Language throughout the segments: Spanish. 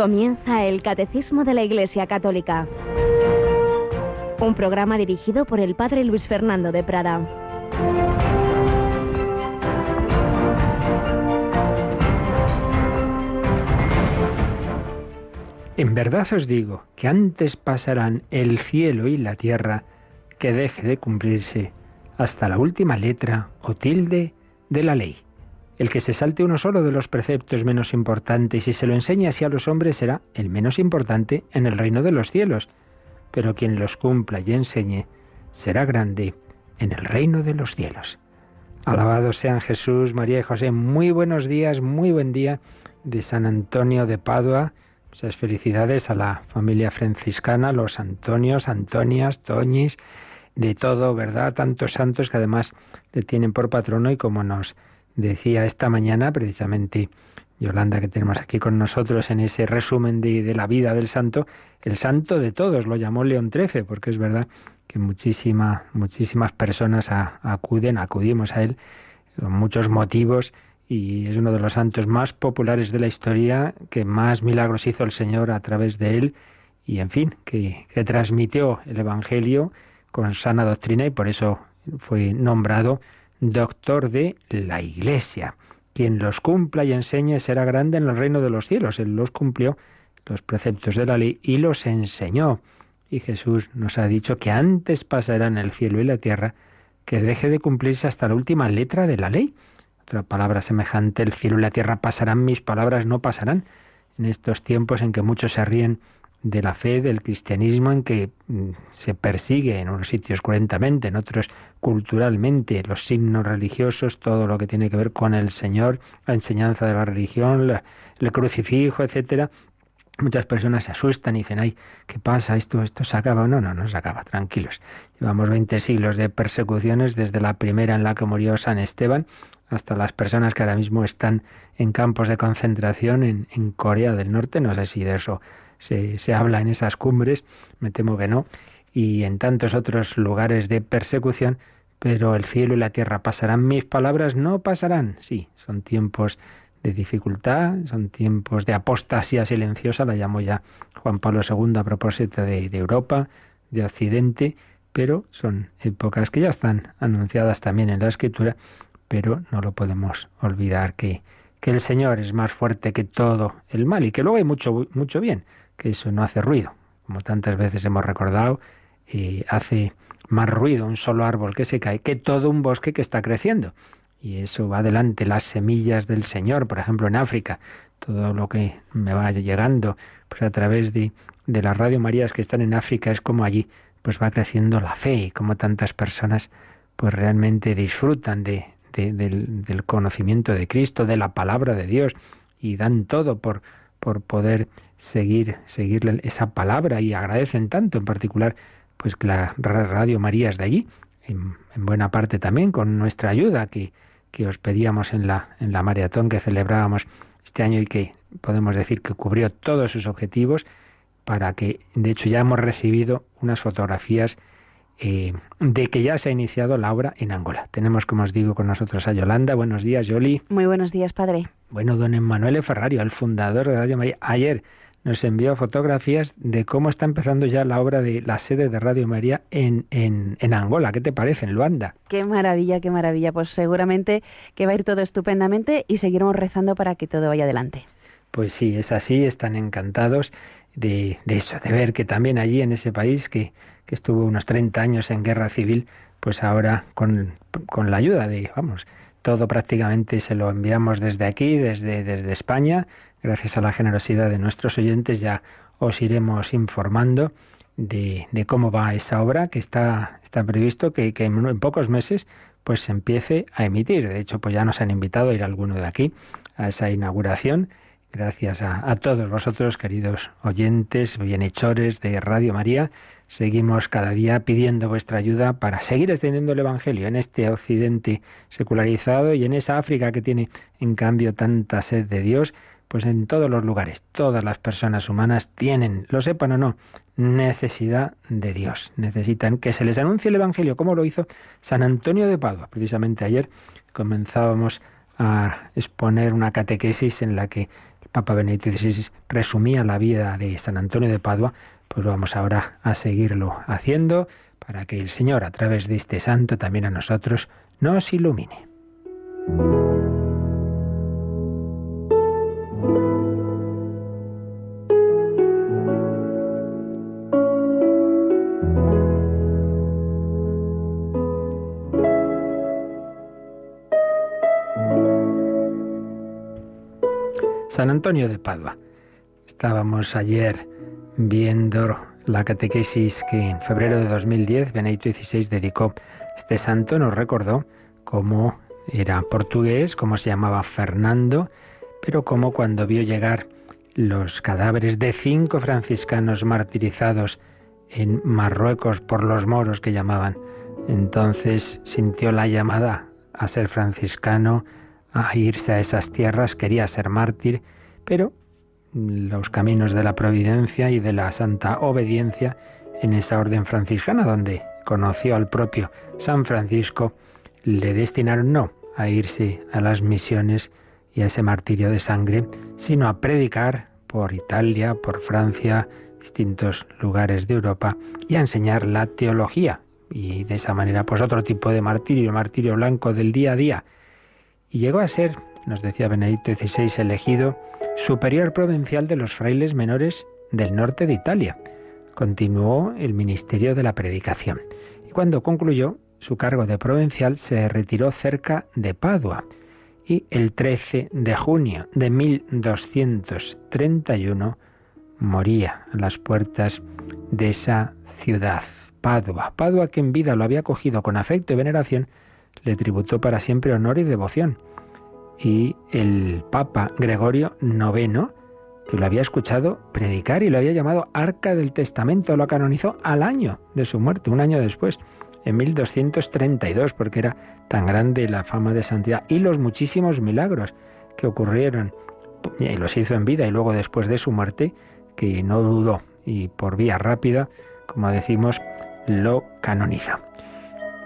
Comienza el Catecismo de la Iglesia Católica, un programa dirigido por el Padre Luis Fernando de Prada. En verdad os digo que antes pasarán el cielo y la tierra que deje de cumplirse hasta la última letra o tilde de la ley. El que se salte uno solo de los preceptos menos importantes y se lo enseñe así a los hombres será el menos importante en el reino de los cielos, pero quien los cumpla y enseñe será grande en el reino de los cielos. Alabados sean Jesús, María y José. Muy buenos días, muy buen día de San Antonio de Padua. Muchas felicidades a la familia franciscana, los Antonios, Antonias, Toñis, de todo, ¿verdad? Tantos santos que además le tienen por patrono, y como nos decía esta mañana precisamente Yolanda, que tenemos aquí con nosotros en ese resumen de la vida del santo, el santo de todos, lo llamó León XIII, porque es verdad que muchísimas personas acudimos a él con muchos motivos, y es uno de los santos más populares de la historia, que más milagros hizo el Señor a través de él, y en fin, que transmitió el Evangelio con sana doctrina, y por eso fue nombrado doctor de la Iglesia. Quien los cumpla y enseñe será grande en el reino de los cielos. Él los cumplió, los preceptos de la ley, y los enseñó. Y Jesús nos ha dicho que antes pasarán el cielo y la tierra que deje de cumplirse hasta la última letra de la ley. Otra palabra semejante: el cielo y la tierra pasarán, mis palabras no pasarán. En estos tiempos en que muchos se ríen de la fe, del cristianismo, en que se persigue en unos sitios cruentamente, en otros culturalmente, los signos religiosos, todo lo que tiene que ver con el Señor, la enseñanza de la religión, el crucifijo, etcétera. Muchas personas se asustan y dicen: ay, ¿qué pasa? ¿Esto se acaba? No se acaba, tranquilos. Llevamos 20 siglos de persecuciones, desde la primera en la que murió San Esteban, hasta las personas que ahora mismo están en campos de concentración en Corea del Norte. No sé si de eso se habla en esas cumbres, me temo que no, y en tantos otros lugares de persecución, pero el cielo y la tierra pasarán, mis palabras no pasarán. Sí, son tiempos de dificultad, son tiempos de apostasía silenciosa, la llamó ya Juan Pablo II a propósito de Europa, de Occidente, pero son épocas que ya están anunciadas también en la Escritura, pero no lo podemos olvidar que el Señor es más fuerte que todo el mal, y que luego hay mucho bien, que eso no hace ruido. Como tantas veces hemos recordado, hace más ruido un solo árbol que se cae que todo un bosque que está creciendo. Y eso va adelante, las semillas del Señor, por ejemplo en África, todo lo que me va llegando pues a través de las Radio Marías que están en África, es como allí pues va creciendo la fe, y como tantas personas pues realmente disfrutan del conocimiento de Cristo, de la palabra de Dios, y dan todo por poder seguir esa palabra, y agradecen tanto, en particular pues que la Radio María es de allí, en buena parte también con nuestra ayuda que os pedíamos en la maratón que celebrábamos este año, y que podemos decir que cubrió todos sus objetivos, para que, de hecho, ya hemos recibido unas fotografías de que ya se ha iniciado la obra en Angola. Tenemos, como os digo, con nosotros a Yolanda. Buenos días, Yoli. Muy buenos días, padre. Bueno, don Emanuele Ferrario, el fundador de Radio María, ayer nos envió fotografías de cómo está empezando ya la obra de la sede de Radio María en Angola. ¿Qué te parece, en Luanda? Qué maravilla, qué maravilla. Pues seguramente que va a ir todo estupendamente, y seguiremos rezando para que todo vaya adelante. Pues sí, es así, están encantados de eso, de ver que también allí en ese país que estuvo unos 30 años en guerra civil, pues ahora con la ayuda todo prácticamente se lo enviamos desde aquí, desde España. Gracias a la generosidad de nuestros oyentes ya os iremos informando de cómo va esa obra, que está previsto que en pocos meses pues se empiece a emitir. De hecho, pues ya nos han invitado a ir alguno de aquí a esa inauguración. Gracias a todos vosotros, queridos oyentes, bienhechores de Radio María. Seguimos cada día pidiendo vuestra ayuda para seguir extendiendo el Evangelio en este Occidente secularizado, y en esa África que tiene, en cambio, tanta sed de Dios. Pues en todos los lugares, todas las personas humanas tienen, lo sepan o no, necesidad de Dios. Necesitan que se les anuncie el Evangelio, como lo hizo San Antonio de Padua. Precisamente ayer comenzábamos a exponer una catequesis en la que el Papa Benedicto XVI resumía la vida de San Antonio de Padua, pues vamos ahora a seguirlo haciendo para que el Señor, a través de este santo, también a nosotros nos ilumine. San Antonio de Padua. Estábamos ayer viendo la catequesis que en febrero de 2010 Benedicto XVI dedicó. Este santo nos recordó cómo era portugués, cómo se llamaba Fernando, pero cómo cuando vio llegar los cadáveres de 5 franciscanos martirizados en Marruecos por los moros que llamaban, entonces sintió la llamada a ser franciscano, a irse a esas tierras, quería ser mártir, pero los caminos de la providencia y de la santa obediencia en esa orden franciscana, donde conoció al propio San Francisco, le destinaron no a irse a las misiones y a ese martirio de sangre, sino a predicar por Italia, por Francia, distintos lugares de Europa, y a enseñar la teología. Y de esa manera, pues otro tipo de martirio, el martirio blanco del día a día. Y llegó a ser, nos decía Benedicto XVI, elegido superior provincial de los frailes menores del norte de Italia. Continuó el ministerio de la predicación. Y cuando concluyó su cargo de provincial, se retiró cerca de Padua. Y el 13 de junio de 1231 moría a las puertas de esa ciudad, Padua. Padua, que en vida lo había acogido con afecto y veneración, le tributó para siempre honor y devoción. Y el Papa Gregorio IX, que lo había escuchado predicar y lo había llamado Arca del Testamento, lo canonizó al año de su muerte, un año después, en 1232, porque era tan grande la fama de santidad y los muchísimos milagros que ocurrieron, y los hizo en vida y luego después de su muerte, que no dudó y por vía rápida, como decimos, lo canoniza.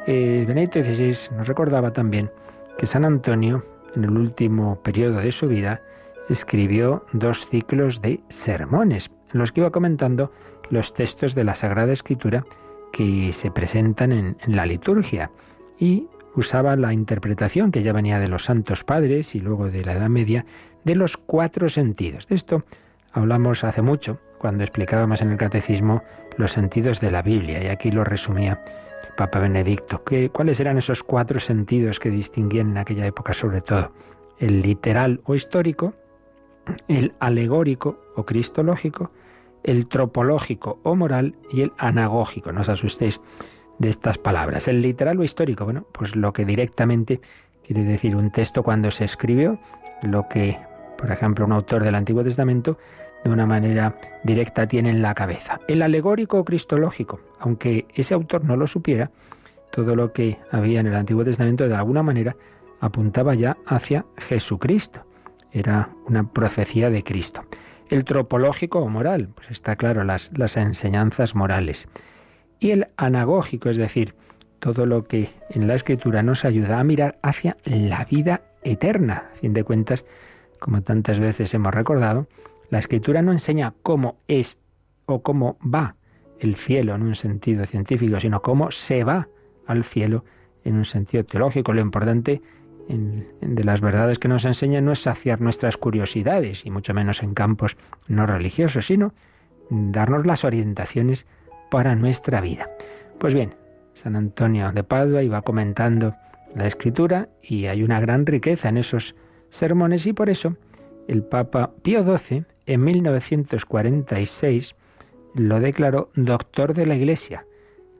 Benedicto XVI nos recordaba también que San Antonio, en el último periodo de su vida, escribió 2 ciclos de sermones, en los que iba comentando los textos de la Sagrada Escritura que se presentan en la liturgia, y usaba la interpretación que ya venía de los santos padres y luego de la Edad Media, de los 4 sentidos. De esto hablamos hace mucho, cuando explicábamos en el Catecismo los sentidos de la Biblia, y aquí lo resumía el Papa Benedicto. ¿Cuáles eran esos 4 sentidos que distinguían en aquella época sobre todo? El literal o histórico, el alegórico o cristológico, el tropológico o moral y el anagógico. No os asustéis de estas palabras. El literal o histórico, bueno, pues lo que directamente quiere decir un texto cuando se escribió, lo que, por ejemplo, un autor del Antiguo Testamento de una manera directa tiene en la cabeza. El alegórico o cristológico, aunque ese autor no lo supiera, todo lo que había en el Antiguo Testamento de alguna manera apuntaba ya hacia Jesucristo. Era una profecía de Cristo. El tropológico o moral, pues está claro, las enseñanzas morales. Y el anagógico, es decir, todo lo que en la Escritura nos ayuda a mirar hacia la vida eterna. A fin de cuentas, como tantas veces hemos recordado, la Escritura no enseña cómo es o cómo va el cielo en un sentido científico, sino cómo se va al cielo en un sentido teológico. Lo importante de las verdades que nos enseñan no es saciar nuestras curiosidades, y mucho menos en campos no religiosos, sino darnos las orientaciones para nuestra vida. Pues bien, San Antonio de Padua iba comentando la Escritura y hay una gran riqueza en esos sermones, y por eso el Papa Pío XII en 1946 lo declaró doctor de la Iglesia.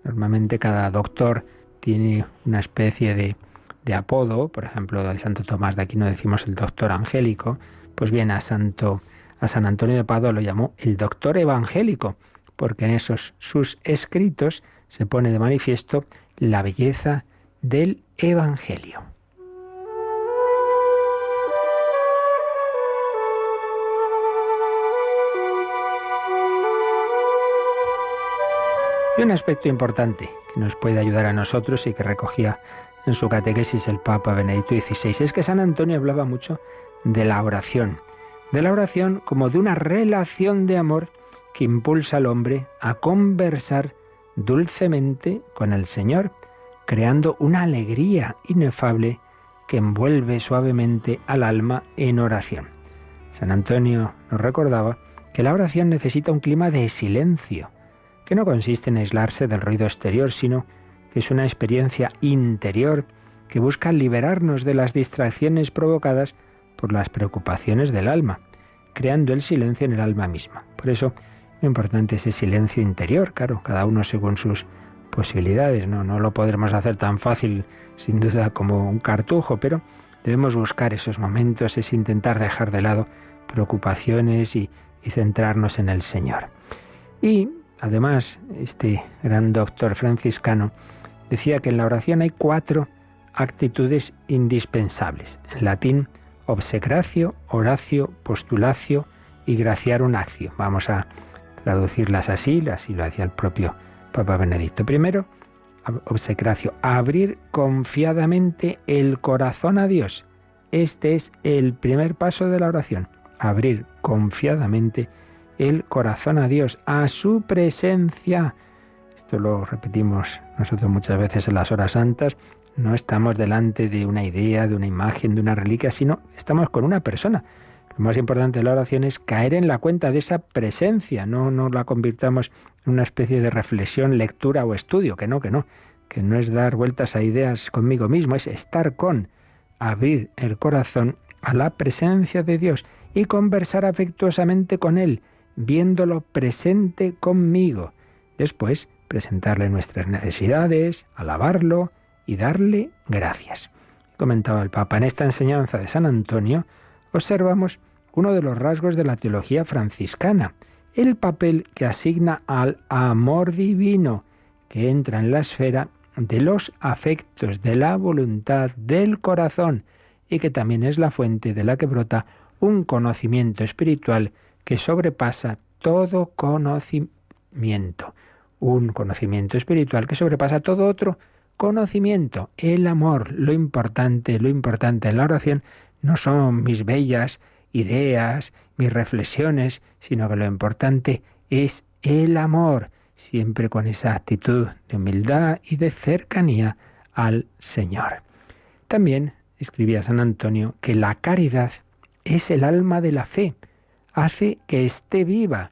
Normalmente cada doctor tiene una especie de apodo. Por ejemplo, de Santo Tomás de Aquino decimos el doctor angélico. Pues bien, a San Antonio de Padua lo llamó el doctor evangélico, porque en esos sus escritos se pone de manifiesto la belleza del Evangelio. Y un aspecto importante que nos puede ayudar a nosotros y que recogía en su catequesis el Papa Benedicto XVI es que San Antonio hablaba mucho de la oración, de la oración como de una relación de amor que impulsa al hombre a conversar dulcemente con el Señor, creando una alegría inefable que envuelve suavemente al alma en oración. San Antonio nos recordaba que la oración necesita un clima de silencio, que no consiste en aislarse del ruido exterior, sino que es una experiencia interior que busca liberarnos de las distracciones provocadas por las preocupaciones del alma, creando el silencio en el alma misma. Por eso, lo importante es ese silencio interior, claro, cada uno según sus posibilidades, no lo podremos hacer tan fácil, sin duda, como un cartujo, pero debemos buscar esos momentos, es intentar dejar de lado preocupaciones y centrarnos en el Señor. Y, además, este gran doctor franciscano decía que en la oración hay 4 actitudes indispensables. En latín, obsecratio, oratio, postulatio y gratiarum actio. Vamos a traducirlas así lo hacía el propio Papa Benedicto. Primero, obsecratio, abrir confiadamente el corazón a Dios. Este es el primer paso de la oración, abrir confiadamente el corazón a Dios, a su presencia. Esto lo repetimos nosotros muchas veces en las horas santas. No estamos delante de una idea, de una imagen, de una reliquia, sino estamos con una persona. Lo más importante de la oración es caer en la cuenta de esa presencia, no la convirtamos en una especie de reflexión, lectura o estudio, que no es dar vueltas a ideas conmigo mismo, es estar abrir el corazón a la presencia de Dios y conversar afectuosamente con Él, viéndolo presente conmigo. Después, presentarle nuestras necesidades, alabarlo y darle gracias. Comentaba el Papa, en esta enseñanza de San Antonio observamos uno de los rasgos de la teología franciscana, el papel que asigna al amor divino, que entra en la esfera de los afectos, de la voluntad, del corazón, y que también es la fuente de la que brota un conocimiento espiritual que sobrepasa todo conocimiento. Un conocimiento espiritual que sobrepasa todo otro conocimiento. El amor, lo importante en la oración no son mis bellas ideas, mis reflexiones, sino que lo importante es el amor, siempre con esa actitud de humildad y de cercanía al Señor. También escribía San Antonio que la caridad es el alma de la fe, hace que esté viva.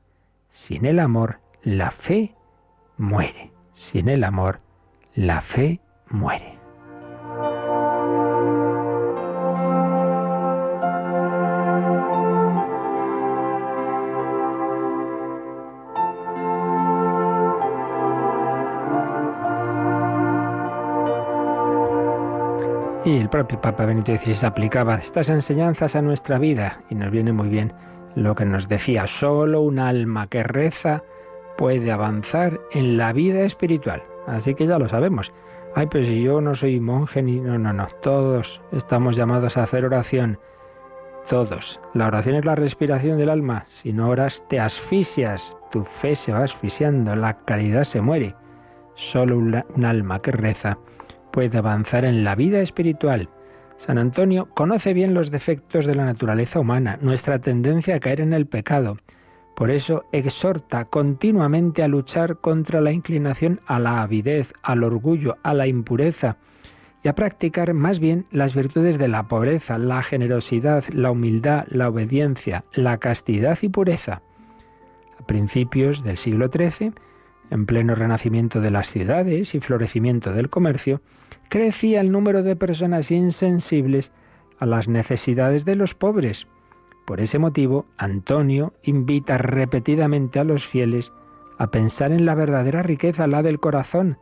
Sin el amor, la fe muere. Sin el amor, la fe muere. Y el propio Papa Benito XVI aplicaba estas enseñanzas a nuestra vida y nos viene muy bien lo que nos decía: solo un alma que reza puede avanzar en la vida espiritual. Así que ya lo sabemos. Ay, pero si yo no soy monje ni... No. Todos estamos llamados a hacer oración. Todos. La oración es la respiración del alma. Si no oras, te asfixias. Tu fe se va asfixiando. La caridad se muere. Solo un alma que reza puede avanzar en la vida espiritual. San Antonio conoce bien los defectos de la naturaleza humana, nuestra tendencia a caer en el pecado. Por eso exhorta continuamente a luchar contra la inclinación a la avidez, al orgullo, a la impureza y a practicar más bien las virtudes de la pobreza, la generosidad, la humildad, la obediencia, la castidad y pureza. A principios del siglo XIII, en pleno renacimiento de las ciudades y florecimiento del comercio, crecía el número de personas insensibles a las necesidades de los pobres. Por ese motivo, Antonio invita repetidamente a los fieles a pensar en la verdadera riqueza, la del corazón,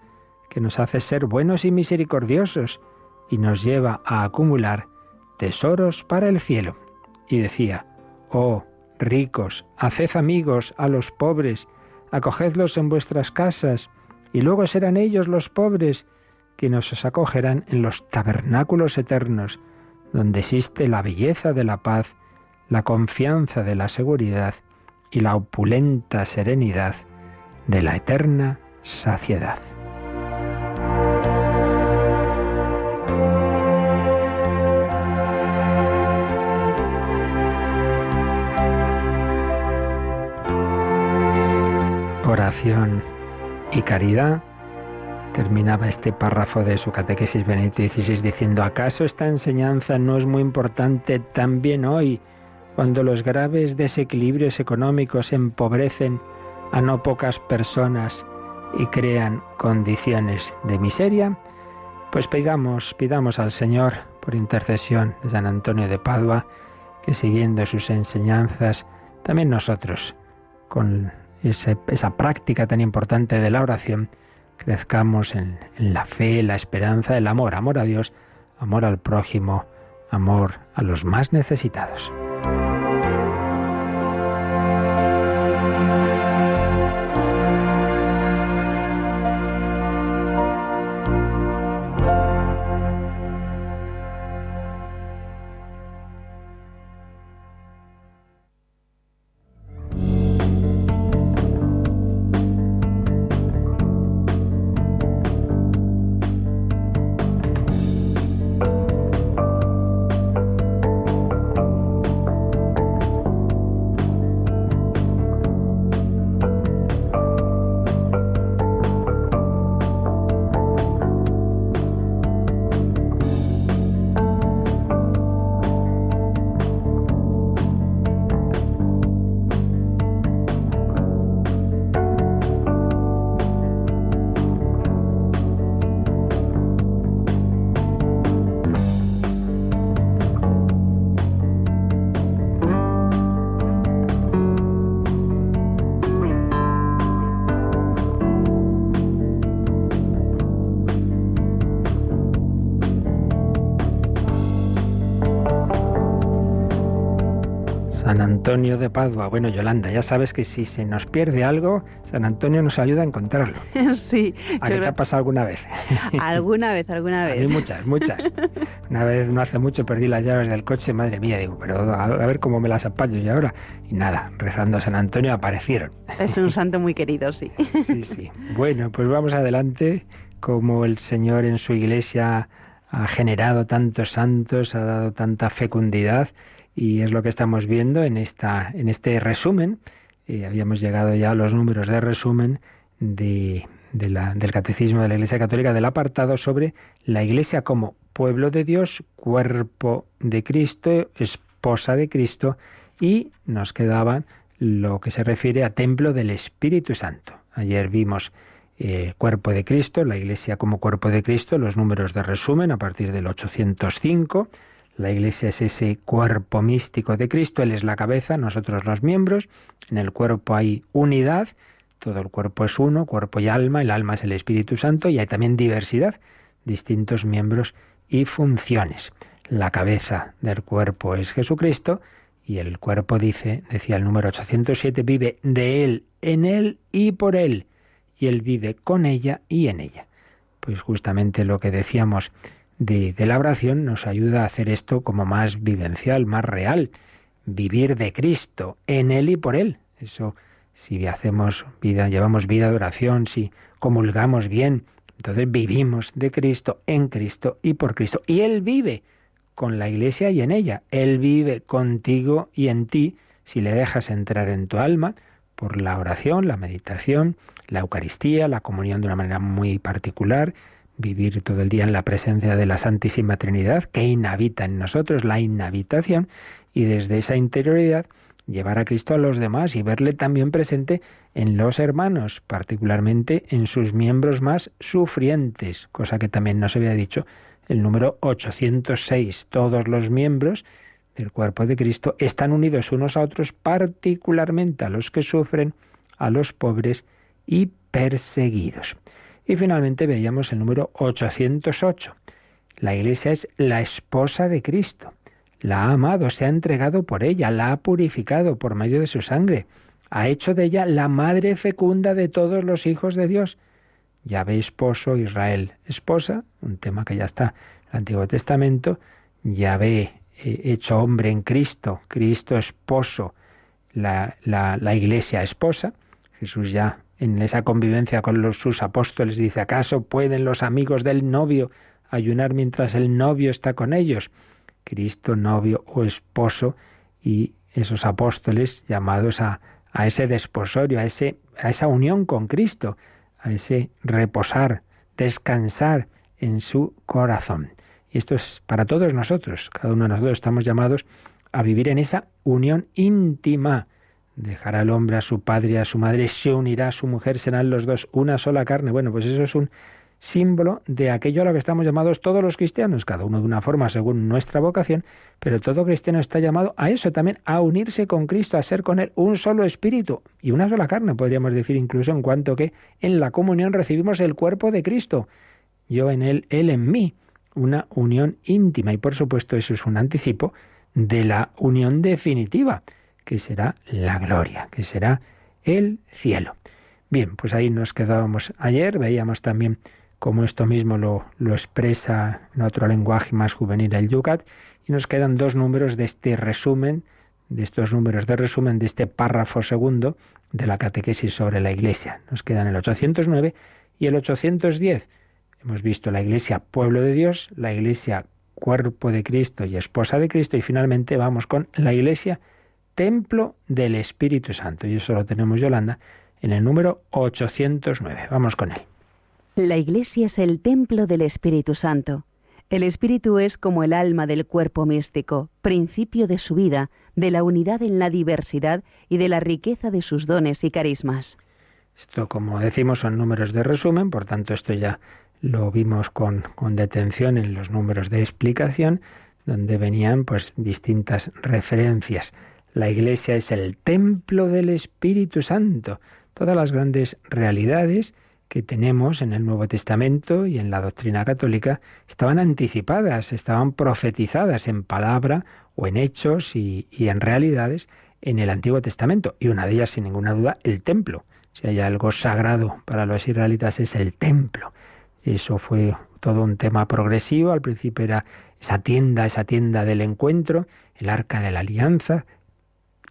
que nos hace ser buenos y misericordiosos y nos lleva a acumular tesoros para el cielo. Y decía: oh, ricos, haced amigos a los pobres, acogedlos en vuestras casas, y luego serán ellos los pobres quienes os acogerán en los tabernáculos eternos, donde existe la belleza de la paz, la confianza de la seguridad y la opulenta serenidad de la eterna saciedad. oración y caridad. Terminaba este párrafo de su catequesis Benedicto XVI diciendo: ¿acaso esta enseñanza no es muy importante también hoy, cuando los graves desequilibrios económicos empobrecen a no pocas personas y crean condiciones de miseria? Pues pidamos al Señor, por intercesión de San Antonio de Padua, que siguiendo sus enseñanzas, también nosotros, con esa práctica tan importante de la oración, crezcamos en la fe, la esperanza, el amor a Dios, amor al prójimo, amor a los más necesitados. San Antonio de Padua. Bueno, Yolanda, ya sabes que si se nos pierde algo, San Antonio nos ayuda a encontrarlo. Sí. ¿A qué te ha pasado alguna vez? Alguna vez. A mí muchas. Una vez, no hace mucho, perdí las llaves del coche, madre mía, digo, pero a ver cómo me las apaño yo ahora. Y nada, rezando a San Antonio aparecieron. Es un santo muy querido, sí. Sí. Bueno, pues vamos adelante. Como el Señor en su Iglesia ha generado tantos santos, ha dado tanta fecundidad, y es lo que estamos viendo en este resumen. Habíamos llegado ya a los números de resumen del Catecismo de la Iglesia Católica, del apartado sobre la Iglesia como pueblo de Dios, cuerpo de Cristo, esposa de Cristo, y nos quedaba lo que se refiere a templo del Espíritu Santo. Ayer vimos cuerpo de Cristo, la Iglesia como cuerpo de Cristo, los números de resumen a partir del 805. La Iglesia es ese cuerpo místico de Cristo, Él es la cabeza, nosotros los miembros. En el cuerpo hay unidad, todo el cuerpo es uno, cuerpo y alma, el alma es el Espíritu Santo, y hay también diversidad, distintos miembros y funciones. La cabeza del cuerpo es Jesucristo, y el cuerpo, decía el número 807, vive de Él, en Él y por Él, y Él vive con ella y en ella. Pues justamente lo que decíamos de la oración nos ayuda a hacer esto como más vivencial, más real. Vivir de Cristo, en Él y por Él. Eso, si hacemos vida, llevamos vida de oración, si comulgamos bien, entonces vivimos de Cristo, en Cristo y por Cristo. Y Él vive con la Iglesia y en ella. Él vive contigo y en ti, si le dejas entrar en tu alma, por la oración, la meditación, la Eucaristía, la comunión de una manera muy particular, vivir todo el día en la presencia de la Santísima Trinidad, que inhabita en nosotros, la inhabitación, y desde esa interioridad llevar a Cristo a los demás y verle también presente en los hermanos, particularmente en sus miembros más sufrientes, cosa que también nos había dicho el número 806. Todos los miembros del cuerpo de Cristo están unidos unos a otros, particularmente a los que sufren, a los pobres y perseguidos. Y finalmente veíamos el número 808. La Iglesia es la esposa de Cristo. La ha amado, se ha entregado por ella, la ha purificado por medio de su sangre. Ha hecho de ella la madre fecunda de todos los hijos de Dios. Yahvé esposo, Israel esposa, un tema que ya está en el Antiguo Testamento. Yahvé hecho hombre en Cristo, Cristo esposo, la Iglesia esposa. Jesús ya en esa convivencia con sus apóstoles dice: ¿acaso pueden los amigos del novio ayunar mientras el novio está con ellos? Cristo, novio o esposo, y esos apóstoles llamados a ese desposorio, a ese a esa unión con Cristo, a ese reposar, descansar en su corazón. Y esto es para todos nosotros. Cada uno de nosotros estamos llamados a vivir en esa unión íntima. Dejará el hombre a su padre y a su madre, se unirá a su mujer, serán los dos una sola carne. Bueno, pues eso es un símbolo de aquello a lo que estamos llamados todos los cristianos, cada uno de una forma según nuestra vocación, pero todo cristiano está llamado a eso también, a unirse con Cristo, a ser con Él un solo espíritu y una sola carne, podríamos decir incluso en cuanto que en la comunión recibimos el cuerpo de Cristo. Yo en Él, Él en mí, una unión íntima y por supuesto eso es un anticipo de la unión definitiva, que será la gloria, que será el cielo. Bien, pues ahí nos quedábamos ayer, veíamos también cómo esto mismo lo expresa en otro lenguaje más juvenil el Yucat, y nos quedan dos números de este resumen, de estos números de resumen de este párrafo segundo de la catequesis sobre la Iglesia. Nos quedan el 809 y el 810. Hemos visto la Iglesia, pueblo de Dios, la Iglesia, cuerpo de Cristo y esposa de Cristo, y finalmente vamos con la Iglesia, templo del Espíritu Santo. Y eso lo tenemos, Yolanda, en el número 809. Vamos con él. La Iglesia es el templo del Espíritu Santo. El Espíritu es como el alma del cuerpo místico, principio de su vida, de la unidad en la diversidad y de la riqueza de sus dones y carismas. Esto, como decimos, son números de resumen, por tanto esto ya lo vimos con detención en los números de explicación, donde venían pues distintas referencias. La Iglesia es el templo del Espíritu Santo. Todas las grandes realidades que tenemos en el Nuevo Testamento y en la doctrina católica estaban anticipadas, estaban profetizadas en palabra o en hechos y en realidades en el Antiguo Testamento. Y una de ellas, sin ninguna duda, el templo. Si hay algo sagrado para los israelitas es el templo. Eso fue todo un tema progresivo. Al principio era esa tienda del encuentro, el arca de la alianza,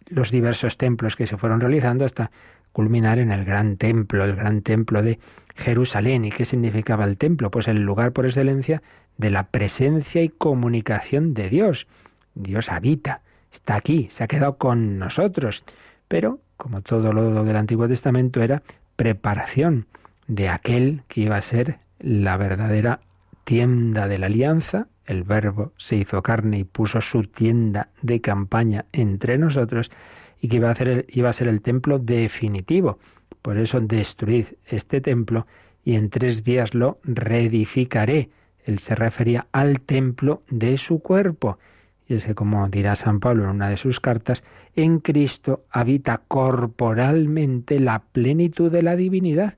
los diversos templos que se fueron realizando hasta culminar en el gran templo de Jerusalén. ¿Y qué significaba el templo? Pues el lugar por excelencia de la presencia y comunicación de Dios. Dios habita, está aquí, se ha quedado con nosotros. Pero, como todo lo del Antiguo Testamento, era preparación de aquel que iba a ser la verdadera tienda de la alianza. El Verbo se hizo carne y puso su tienda de campaña entre nosotros, y que iba a ser el templo definitivo. Por eso destruid este templo y en 3 días lo reedificaré. Él se refería al templo de su cuerpo. Y es que, como dirá San Pablo en una de sus cartas, en Cristo habita corporalmente la plenitud de la divinidad.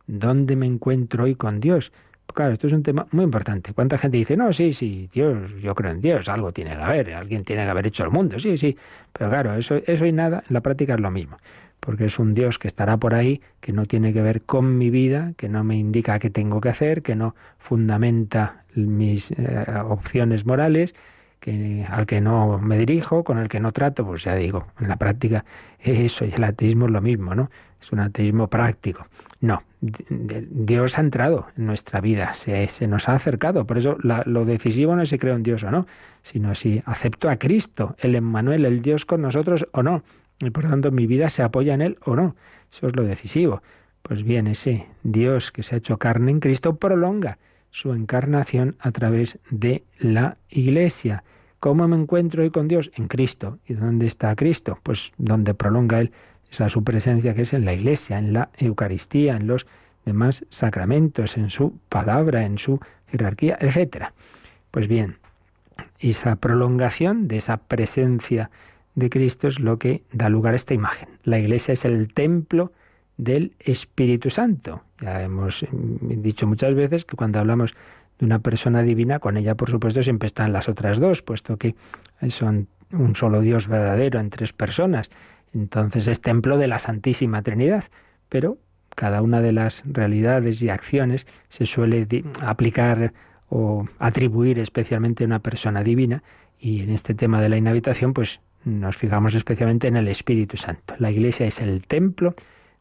¿Dónde me encuentro hoy con Dios? Claro, esto es un tema muy importante. ¿Cuánta gente dice, no, sí, Dios, yo creo en Dios, algo tiene que haber, alguien tiene que haber hecho el mundo, sí, pero claro, eso y nada, en la práctica es lo mismo, porque es un Dios que estará por ahí, que no tiene que ver con mi vida, que no me indica qué tengo que hacer, que no fundamenta mis opciones morales, al que no me dirijo, con el que no trato. Pues ya digo, en la práctica eso y el ateísmo es lo mismo, ¿no? Es un ateísmo práctico. No, Dios ha entrado en nuestra vida, se nos ha acercado. Por eso lo decisivo no es si creo en Dios o no, sino si acepto a Cristo, el Emmanuel, el Dios con nosotros o no. Y por tanto mi vida se apoya en Él o no. Eso es lo decisivo. Pues bien, ese Dios que se ha hecho carne en Cristo prolonga su encarnación a través de la Iglesia. ¿Cómo me encuentro hoy con Dios? En Cristo. ¿Y dónde está Cristo? Pues donde prolonga Él esa su presencia, que es en la Iglesia, en la Eucaristía, en los demás sacramentos, en su palabra, en su jerarquía, etc. Pues bien, esa prolongación de esa presencia de Cristo es lo que da lugar a esta imagen. La Iglesia es el templo del Espíritu Santo. Ya hemos dicho muchas veces que cuando hablamos de una persona divina, con ella, por supuesto, siempre están las otras dos, puesto que son un solo Dios verdadero en 3 personas. Entonces es templo de la Santísima Trinidad, pero cada una de las realidades y acciones se suele aplicar o atribuir especialmente a una persona divina, y en este tema de la inhabitación pues nos fijamos especialmente en el Espíritu Santo. La Iglesia es el templo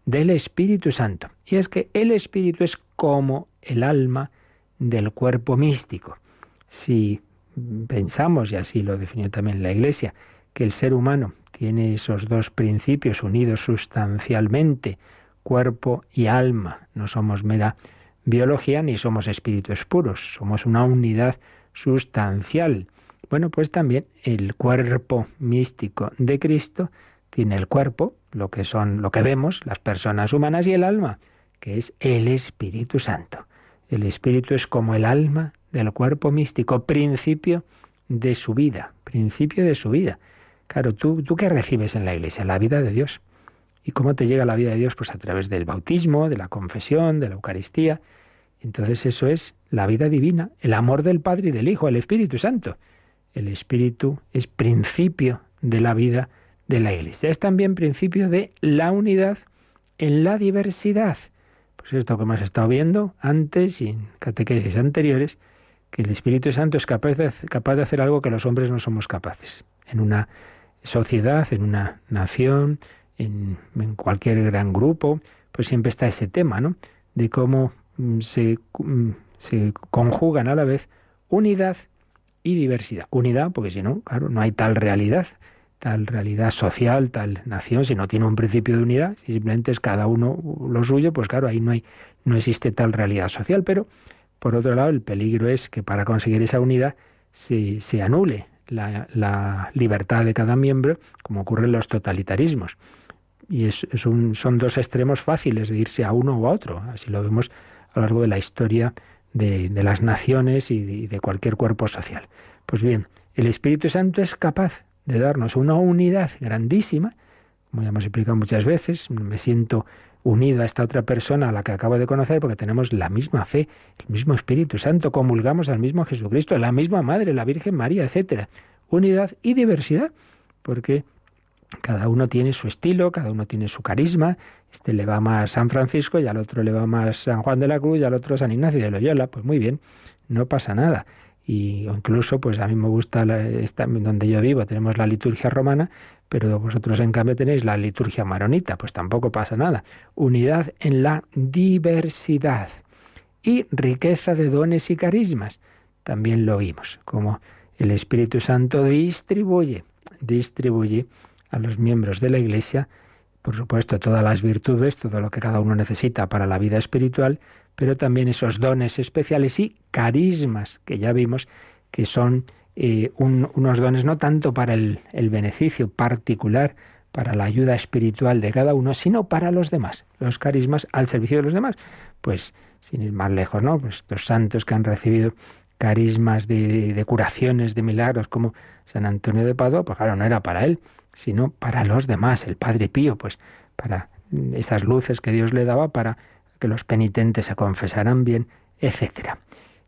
del Espíritu Santo, y es que el Espíritu es como el alma del cuerpo místico. Si pensamos, y así lo definió también la Iglesia, que el ser humano tiene esos 2 principios unidos sustancialmente cuerpo y alma. No somos mera biología ni somos espíritus puros, somos una unidad sustancial. Bueno, pues también el cuerpo místico de Cristo tiene el cuerpo, lo que vemos, las personas humanas, y el alma, que es el Espíritu Santo. El Espíritu es como el alma del cuerpo místico, principio de su vida, principio de su vida. Claro, ¿tú qué recibes en la Iglesia? La vida de Dios. ¿Y cómo te llega la vida de Dios? Pues a través del bautismo, de la confesión, de la Eucaristía. Entonces eso es la vida divina, el amor del Padre y del Hijo, el Espíritu Santo. El Espíritu es principio de la vida de la Iglesia. Es también principio de la unidad en la diversidad. Pues esto que hemos estado viendo antes y en catequesis anteriores, que el Espíritu Santo es capaz de hacer algo que los hombres no somos capaces. En una sociedad, en una nación, en cualquier gran grupo, pues siempre está ese tema, ¿no? De cómo se conjugan a la vez unidad y diversidad. Unidad, porque si no, claro, no hay tal realidad social, tal nación, si no tiene un principio de unidad, si simplemente es cada uno lo suyo, pues claro, ahí no existe tal realidad social. Pero, por otro lado, el peligro es que para conseguir esa unidad se anule la libertad de cada miembro, como ocurre en los totalitarismos. Y son dos extremos fáciles de irse a uno o a otro. Así lo vemos a lo largo de la historia de las naciones y de cualquier cuerpo social. Pues bien, el Espíritu Santo es capaz de darnos una unidad grandísima, como ya hemos explicado muchas veces. Me siento unido a esta otra persona a la que acabo de conocer porque tenemos la misma fe, el mismo Espíritu Santo, comulgamos al mismo Jesucristo, la misma Madre, la Virgen María, etcétera. Unidad y diversidad, porque cada uno tiene su estilo, cada uno tiene su carisma. Este le va más San Francisco y al otro le va más San Juan de la Cruz y al otro San Ignacio de Loyola. Pues muy bien, no pasa nada. Y incluso, pues a mí me gusta, donde yo vivo tenemos la liturgia romana, pero vosotros en cambio tenéis la liturgia maronita, pues tampoco pasa nada. Unidad en la diversidad y riqueza de dones y carismas. También lo vimos, como el Espíritu Santo distribuye a los miembros de la Iglesia, por supuesto, todas las virtudes, todo lo que cada uno necesita para la vida espiritual, pero también esos dones especiales y carismas, que ya vimos que son unos dones no tanto para el beneficio particular, para la ayuda espiritual de cada uno, sino para los demás. Los carismas al servicio de los demás. Pues, sin ir más lejos, ¿no? Pues estos santos que han recibido carismas de curaciones, de milagros, como San Antonio de Padua, pues claro, no era para él, sino para los demás. El Padre Pío, pues para esas luces que Dios le daba para que los penitentes se confesaran bien, etcétera.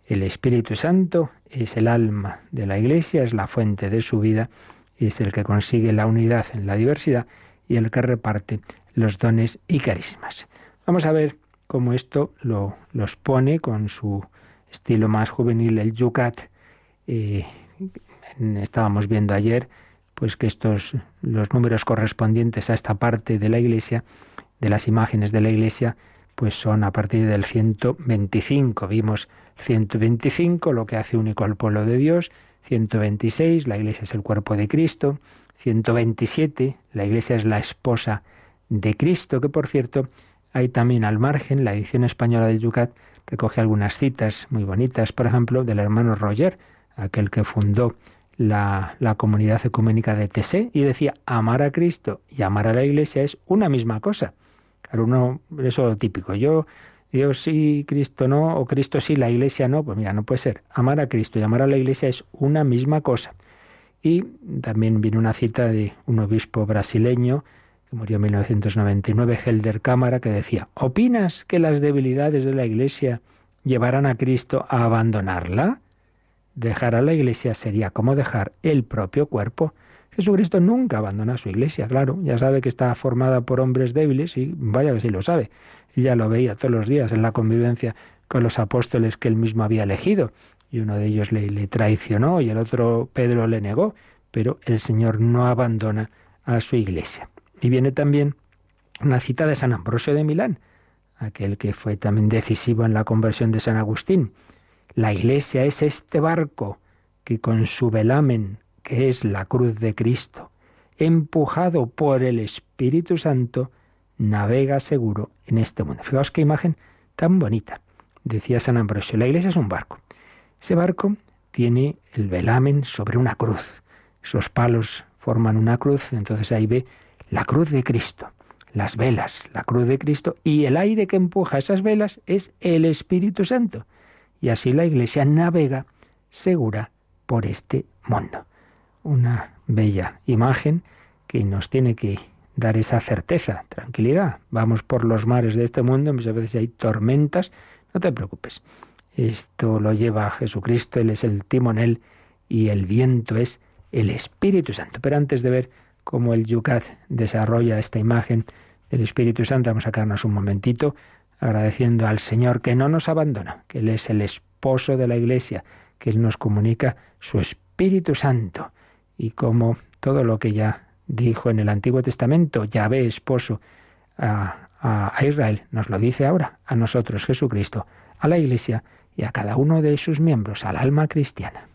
El Espíritu Santo es el alma de la Iglesia, es la fuente de su vida, es el que consigue la unidad en la diversidad y el que reparte los dones y carismas. Vamos a ver cómo esto los pone con su estilo más juvenil, el Yucat. Estábamos viendo ayer pues que los números correspondientes a esta parte de la Iglesia, de las imágenes de la Iglesia, pues son a partir del 125. Vimos 125, lo que hace único al pueblo de Dios. 126, la Iglesia es el cuerpo de Cristo. 127, la Iglesia es la esposa de Cristo, que por cierto, hay también al margen, la edición española del Yucat recoge algunas citas muy bonitas, por ejemplo, del hermano Roger, aquel que fundó la comunidad ecuménica de Tessé, y decía, amar a Cristo y amar a la Iglesia es una misma cosa. Claro, eso típico, Dios sí, Cristo no, o Cristo sí, la Iglesia no, pues mira, no puede ser. Amar a Cristo y amar a la Iglesia es una misma cosa. Y también viene una cita de un obispo brasileño, que murió en 1999, Helder Câmara, que decía, ¿opinas que las debilidades de la Iglesia llevarán a Cristo a abandonarla? Dejar a la Iglesia sería como dejar el propio cuerpo. Jesucristo nunca abandona a su Iglesia, claro, ya sabe que está formada por hombres débiles y vaya que sí lo sabe. Ya lo veía todos los días en la convivencia con los apóstoles que él mismo había elegido. Y uno de ellos le traicionó y el otro, Pedro, le negó. Pero el Señor no abandona a su Iglesia. Y viene también una cita de San Ambrosio de Milán, aquel que fue también decisivo en la conversión de San Agustín. La Iglesia es este barco que con su velamen, que es la cruz de Cristo, empujado por el Espíritu Santo, navega seguro en este mundo. Fijaos qué imagen tan bonita. Decía San Ambrosio, la Iglesia es un barco. Ese barco tiene el velamen sobre una cruz. Esos palos forman una cruz, entonces ahí ve la cruz de Cristo, las velas, la cruz de Cristo, y el aire que empuja esas velas es el Espíritu Santo. Y así la Iglesia navega segura por este mundo. Una bella imagen que nos tiene que dar esa certeza, tranquilidad. Vamos por los mares de este mundo, muchas veces hay tormentas, no te preocupes. Esto lo lleva Jesucristo, Él es el timonel y el viento es el Espíritu Santo. Pero antes de ver cómo el Yucat desarrolla esta imagen del Espíritu Santo, vamos a quedarnos un momentito agradeciendo al Señor que no nos abandona, que Él es el esposo de la Iglesia, que Él nos comunica su Espíritu Santo y como todo lo que ya dijo en el Antiguo Testamento, Yahvé, esposo a Israel, nos lo dice ahora a nosotros, Jesucristo, a la Iglesia y a cada uno de sus miembros, al alma cristiana.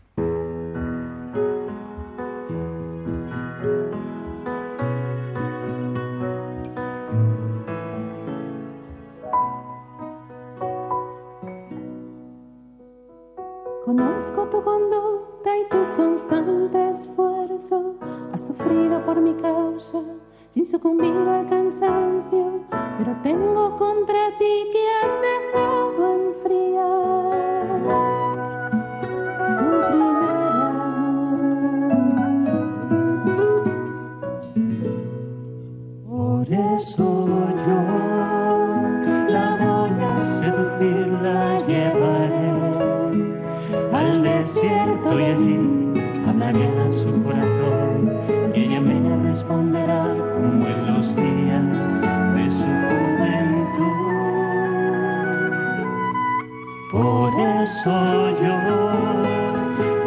Conozco tu conducta y tu constante esfuerzo. Has sufrido por mi causa sin sucumbir al cansancio, pero tengo contra ti que has dejado enfriar tu primer amor. Por eso yo la voy a seducir, la llevaré al desierto y allí hablaré a su corazón y ella me responderá como en los días de su juventud. Por eso yo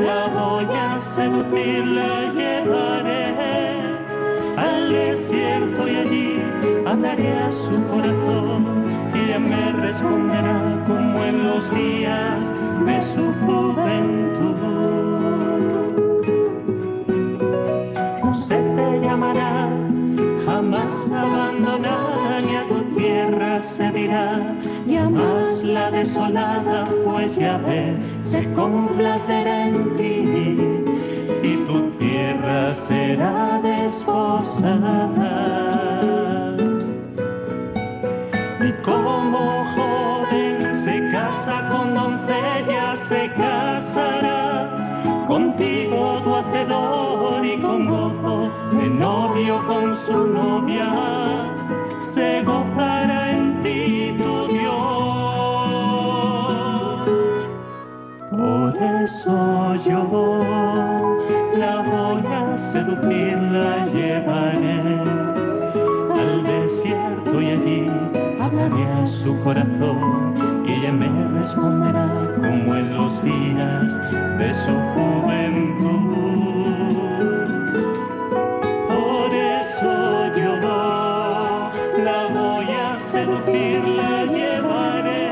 la voy a seducir, la llevaré al desierto y allí hablaré a su corazón y ella me responderá como en los días de su juventud. No se te llamará jamás abandonada, ni a tu tierra se dirá jamás la desolada, pues Yahvé se complacerá en ti y tu tierra será desposada. Y como joven se casa con doncella, se casará contigo tu hacedor y con gozo de novio con su novia se gozará en ti tu Dios. Por eso yo la voy a seducir, la llevaré al desierto y allí hablaré a su corazón y ella me responderá como en los días de su juventud. Por eso yo la voy a seducir, la llevaré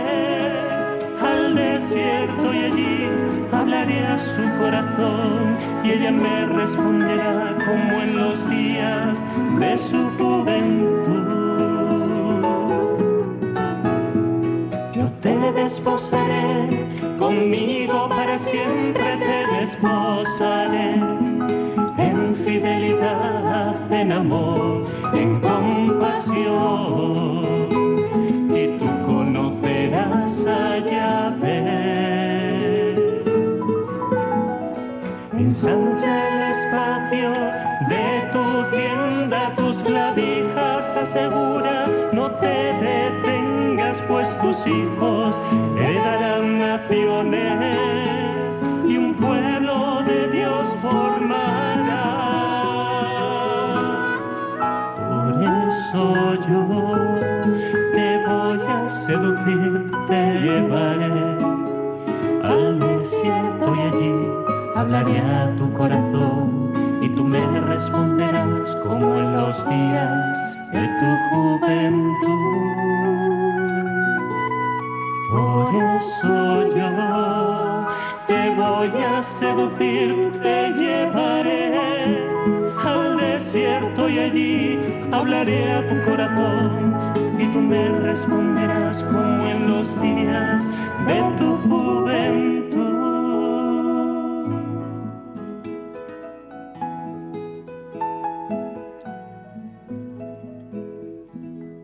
al desierto y allí hablaré a su corazón y ella me responderá como en los días de su juventud. Te desposaré, conmigo para siempre te desposaré, en fidelidad, en amor, en compasión, y tú conocerás a Yahvé. Ensancha el espacio de tu tienda, tus clavijas asegura, no te detengas, pues tus hijos heredarán naciones y un pueblo de Dios formará. Por eso yo te voy a seducir, te llevaré al desierto y allí hablaré a tu corazón y tú me responderás como en los días de tu juventud. Por eso yo te voy a seducir, te llevaré al desierto desierto y allí hablaré a tu corazón y tú me responderás como en los días de tu juventud.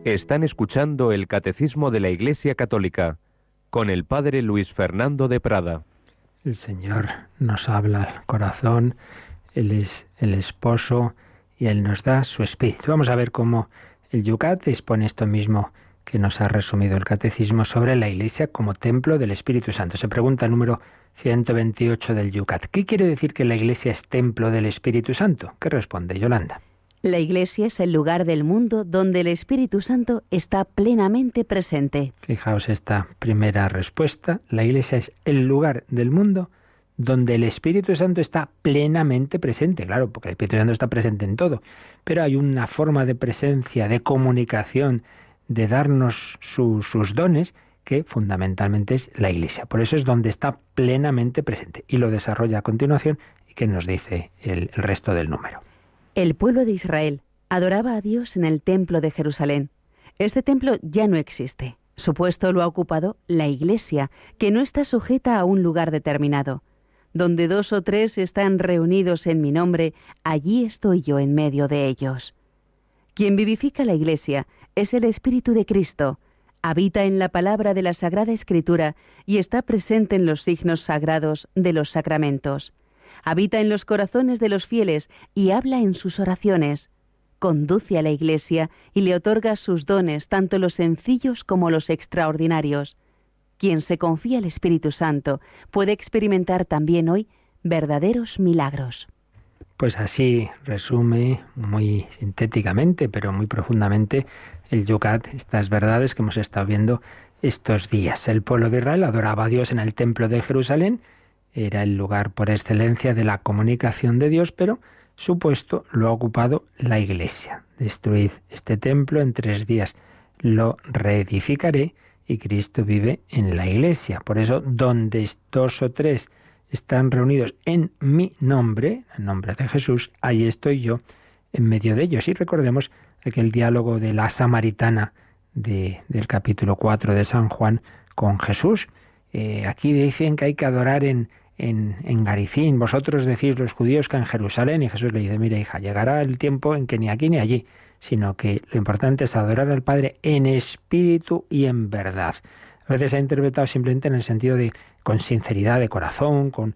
Están escuchando el Catecismo de la Iglesia Católica con el Padre Luis Fernando de Prada. El Señor nos habla al corazón, Él es el esposo y Él nos da su espíritu. Vamos a ver cómo el Yucat expone esto mismo que nos ha resumido el Catecismo sobre la Iglesia como templo del Espíritu Santo. Se pregunta el número 128 del Yucat. ¿Qué quiere decir que la Iglesia es templo del Espíritu Santo? ¿Qué responde Yolanda? La Iglesia es el lugar del mundo donde el Espíritu Santo está plenamente presente. Fijaos esta primera respuesta. La Iglesia es el lugar del mundo donde el Espíritu Santo está plenamente presente. Claro, porque el Espíritu Santo está presente en todo. Pero hay una forma de presencia, de comunicación, de darnos sus dones, que fundamentalmente es la Iglesia. Por eso es donde está plenamente presente. Y lo desarrolla a continuación y que nos dice el resto del número. El pueblo de Israel adoraba a Dios en el templo de Jerusalén. Este templo ya no existe. Su puesto lo ha ocupado la Iglesia, que no está sujeta a un lugar determinado. Donde 2 o 3 están reunidos en mi nombre, allí estoy yo en medio de ellos. Quien vivifica la Iglesia es el Espíritu de Cristo. Habita en la palabra de la Sagrada Escritura y está presente en los signos sagrados de los sacramentos. Habita en los corazones de los fieles y habla en sus oraciones. Conduce a la Iglesia y le otorga sus dones, tanto los sencillos como los extraordinarios. Quien se confía al Espíritu Santo puede experimentar también hoy verdaderos milagros. Pues así resume muy sintéticamente, pero muy profundamente, el Yucat estas verdades que hemos estado viendo estos días. El pueblo de Israel adoraba a Dios en el templo de Jerusalén. Era el lugar por excelencia de la comunicación de Dios, pero su puesto lo ha ocupado la Iglesia. Destruid este templo, en 3 días lo reedificaré, y Cristo vive en la Iglesia. Por eso, donde 2 o 3 están reunidos en mi nombre, en nombre de Jesús, ahí estoy yo en medio de ellos. Y recordemos aquel diálogo de la samaritana del capítulo 4 de San Juan con Jesús. Aquí dicen que hay que adorar en Garicín. Vosotros decís los judíos que en Jerusalén. Y Jesús le dice, mira hija, llegará el tiempo en que ni aquí ni allí, sino que lo importante es adorar al Padre en espíritu y en verdad. A veces se ha interpretado simplemente en el sentido de con sinceridad de corazón, con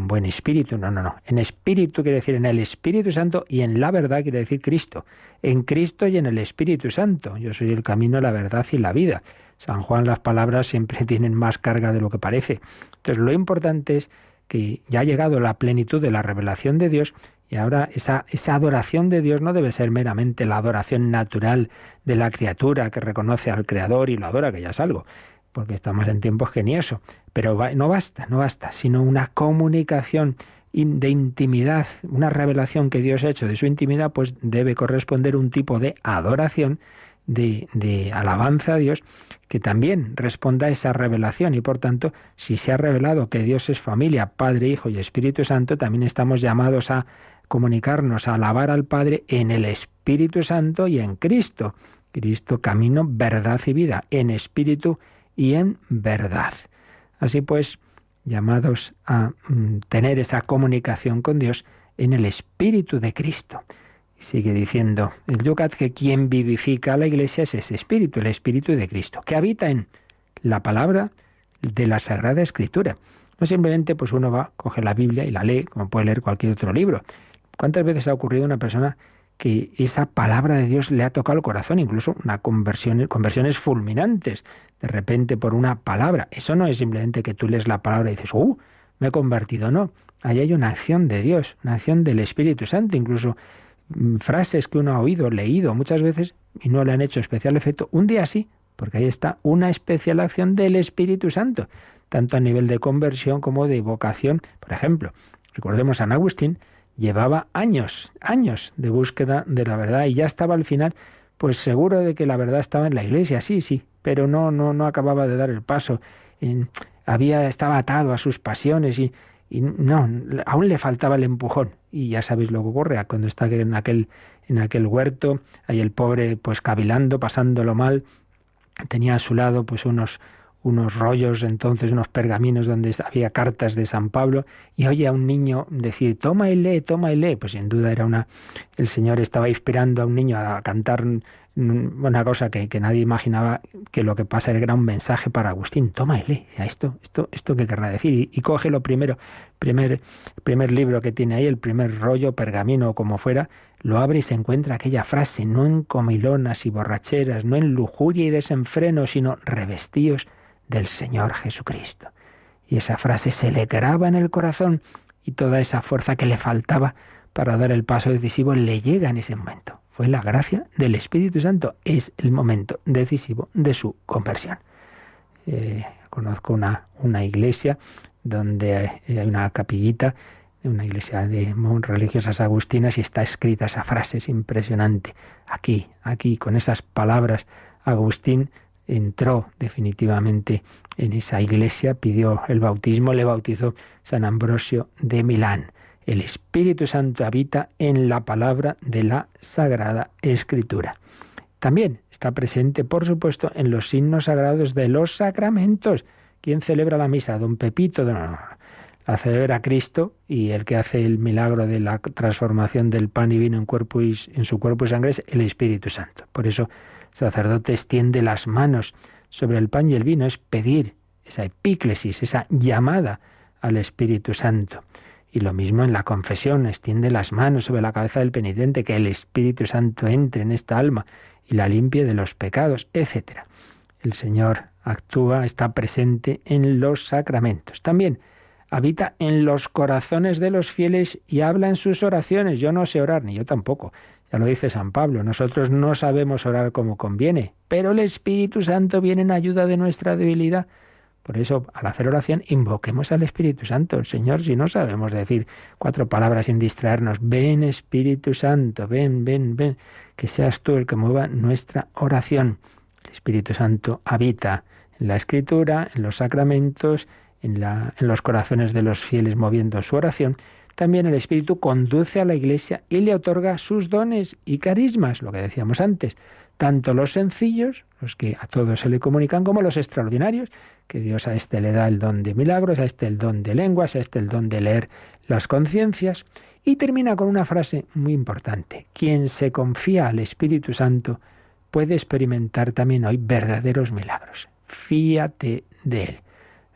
buen espíritu. No. En espíritu quiere decir en el Espíritu Santo, y en la verdad quiere decir Cristo. En Cristo y en el Espíritu Santo. Yo soy el camino, la verdad y la vida. San Juan, las palabras siempre tienen más carga de lo que parece. Entonces lo importante es que ya ha llegado la plenitud de la revelación de Dios, y ahora esa adoración de Dios no debe ser meramente la adoración natural de la criatura que reconoce al Creador y lo adora, que ya es algo, porque estamos en tiempos que ni eso. Pero no basta, sino una comunicación de intimidad, una revelación que Dios ha hecho de su intimidad, pues debe corresponder un tipo de adoración, de alabanza a Dios, que también responda a esa revelación. Y por tanto, si se ha revelado que Dios es familia, Padre, Hijo y Espíritu Santo, también estamos llamados a comunicarnos, a alabar al Padre en el Espíritu Santo y en Cristo. Cristo, camino, verdad y vida, en espíritu y en verdad. Así pues, llamados a tener esa comunicación con Dios en el Espíritu de Cristo. Sigue diciendo el Yucat que quien vivifica a la Iglesia es ese Espíritu, el Espíritu de Cristo, que habita en la palabra de la Sagrada Escritura. No simplemente pues uno va, coge la Biblia y la lee, como puede leer cualquier otro libro. ¿Cuántas veces ha ocurrido a una persona que esa palabra de Dios le ha tocado el corazón, incluso conversiones fulminantes, de repente por una palabra? Eso no es simplemente que tú lees la palabra y dices, me he convertido, no. Ahí hay una acción de Dios, una acción del Espíritu Santo, incluso frases que uno ha oído, leído muchas veces y no le han hecho especial efecto. Un día sí, porque ahí está una especial acción del Espíritu Santo, tanto a nivel de conversión como de vocación. Por ejemplo, recordemos a San Agustín, llevaba años de búsqueda de la verdad y ya estaba al final, pues seguro de que la verdad estaba en la Iglesia, sí, pero no acababa de dar el paso. Estaba atado a sus pasiones y no, aún le faltaba el empujón. Y ya sabéis lo que ocurre cuando está en en aquel huerto, ahí el pobre pues cavilando, pasándolo mal, tenía a su lado pues unos rollos, entonces unos pergaminos donde había cartas de San Pablo, y oye a un niño decir, toma y lee, pues sin duda el Señor estaba inspirando a un niño a cantar una cosa que nadie imaginaba, que lo que pasa era un mensaje para Agustín, toma y lee, esto qué querrá decir, y coge lo primer libro que tiene ahí, el primer rollo, pergamino o como fuera, lo abre y se encuentra aquella frase, no en comilonas y borracheras, no en lujuria y desenfreno, sino revestíos del Señor Jesucristo. Y esa frase se le graba en el corazón y toda esa fuerza que le faltaba para dar el paso decisivo le llega en ese momento. Fue la gracia del Espíritu Santo, es el momento decisivo de su conversión. Conozco una iglesia donde hay una capillita, una iglesia de religiosas agustinas, y está escrita esa frase, es impresionante. Aquí, con esas palabras, Agustín entró definitivamente en esa iglesia, pidió el bautismo, le bautizó San Ambrosio de Milán. El Espíritu Santo habita en la palabra de la Sagrada Escritura. También está presente, por supuesto, en los signos sagrados de los sacramentos. ¿Quién celebra la misa? ¿Don Pepito? No. La celebra Cristo, y el que hace el milagro de la transformación del pan y vino en su cuerpo y sangre es el Espíritu Santo. Por eso el sacerdote extiende las manos sobre el pan y el vino, es pedir esa epíclesis, esa llamada al Espíritu Santo. Y lo mismo en la confesión, extiende las manos sobre la cabeza del penitente, que el Espíritu Santo entre en esta alma y la limpie de los pecados, etc. El Señor actúa, está presente en los sacramentos. También habita en los corazones de los fieles y habla en sus oraciones. Yo no sé orar, ni yo tampoco. Ya lo dice San Pablo, nosotros no sabemos orar como conviene, pero el Espíritu Santo viene en ayuda de nuestra debilidad. Por eso, al hacer oración, invoquemos al Espíritu Santo. Señor, si no sabemos decir 4 palabras sin distraernos, ven Espíritu Santo, ven, que seas tú el que mueva nuestra oración. El Espíritu Santo habita en la Escritura, en los sacramentos, en los corazones de los fieles moviendo su oración. También el Espíritu conduce a la Iglesia y le otorga sus dones y carismas, lo que decíamos antes, tanto los sencillos, los que a todos se le comunican, como los extraordinarios, que Dios a este le da el don de milagros, a este el don de lenguas, a este el don de leer las conciencias. Y termina con una frase muy importante: quien se confía al Espíritu Santo puede experimentar también hoy verdaderos milagros. Fíate de él.